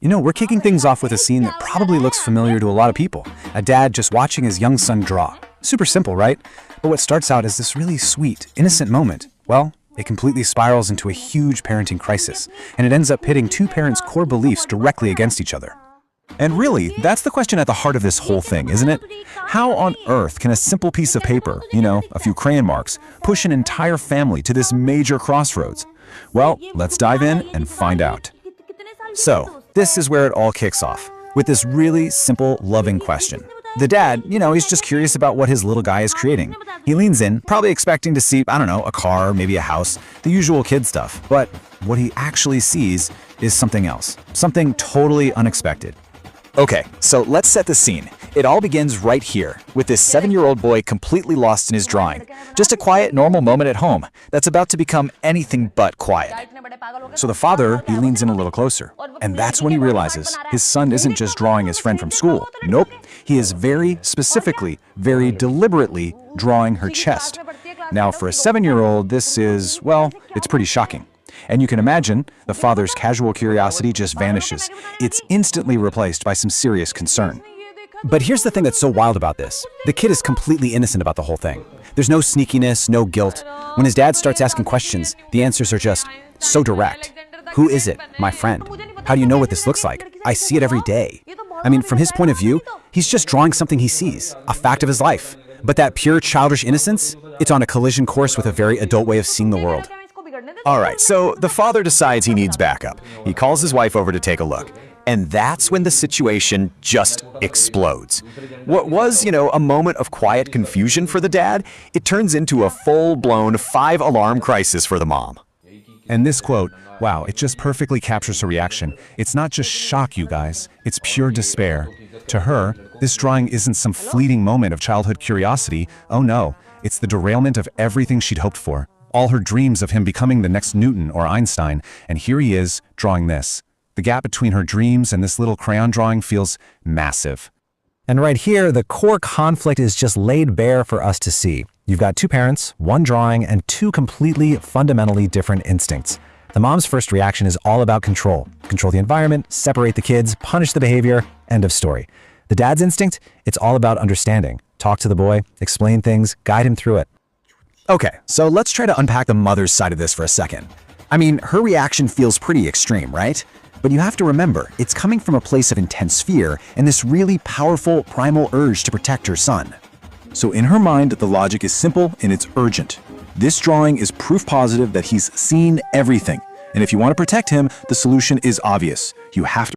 We're kicking things off with a scene that probably looks familiar to a lot of people. A dad just watching his young son draw. Super simple, right? But what starts out as this really sweet, innocent moment, well, it completely spirals into a huge parenting crisis, and it ends up pitting two parents' core beliefs directly against each other. And really, that's the question at the heart of this whole thing, isn't it? How on earth can a simple piece of paper, a few crayon marks, push an entire family to this major crossroads? Well, let's dive in and find out. So, this is where it all kicks off, with this really simple, loving question. The dad, he's just curious about what his little guy is creating. He leans in, probably expecting to see, a car, maybe a house, the usual kid stuff. But what he actually sees is something else, something totally unexpected. Okay, so let's set the scene. It all begins right here, with this 7-year-old boy completely lost in his drawing. Just a quiet, normal moment at home that's about to become anything but quiet. So the father, he leans in a little closer, and that's when he realizes his son isn't just drawing his friend from school. Nope, he is very specifically, very deliberately drawing her chest. Now, for a 7-year-old, this is, well, it's pretty shocking. And you can imagine, the father's casual curiosity just vanishes. It's instantly replaced by some serious concern. But here's the thing that's so wild about this. The kid is completely innocent about the whole thing. There's no sneakiness, no guilt. When his dad starts asking questions, the answers are just so direct. Who is it? My friend. How do you know what this looks like? I see it every day. From his point of view, he's just drawing something he sees, a fact of his life. But that pure childish innocence, it's on a collision course with a very adult way of seeing the world. Alright, so the father decides he needs backup. He calls his wife over to take a look. And that's when the situation just explodes. What was, a moment of quiet confusion for the dad, it turns into a full-blown 5-alarm crisis for the mom. And this quote, wow, it just perfectly captures her reaction. It's not just shock, you guys. It's pure despair. To her, this drawing isn't some fleeting moment of childhood curiosity. Oh no, it's the derailment of everything she'd hoped for. All her dreams of him becoming the next Newton or Einstein, and here he is, drawing this. The gap between her dreams and this little crayon drawing feels massive. And right here, the core conflict is just laid bare for us to see. You've got two parents, one drawing, and two completely, fundamentally different instincts. The mom's first reaction is all about control. Control the environment, separate the kids, punish the behavior, end of story. The dad's instinct, it's all about understanding. Talk to the boy, explain things, guide him through it. Okay, so let's try to unpack the mother's side of this for a second. Her reaction feels pretty extreme, right? But you have to remember, it's coming from a place of intense fear and this really powerful primal urge to protect her son. So in her mind, the logic is simple and it's urgent. This drawing is proof positive that he's seen everything. And if you want to protect him, the solution is obvious. You have to